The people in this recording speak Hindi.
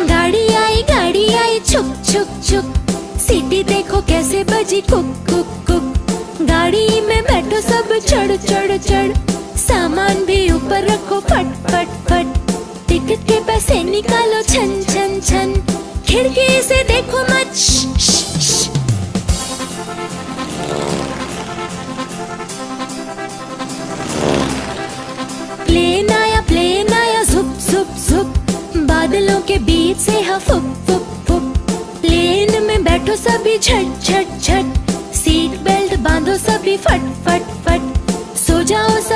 गाड़ी आई छुक छुक छुक, सीटी देखो कैसे बजी कुक कुक कुक। गाड़ी में बैठो सब चढ़ चढ़ चढ़, सामान भी ऊपर रखो फट फट फट। टिकट के पैसे निकालो छन छन छन, खिड़की से देखो मत श, श, श। प्लेन आया झुक झुक झुक, बादलों के बीच से फुक फुक फुक। प्लेन में बैठो सभी झट झट झट, सीट बेल्ट बांधो सभी फट फट फट। सो जाओ सब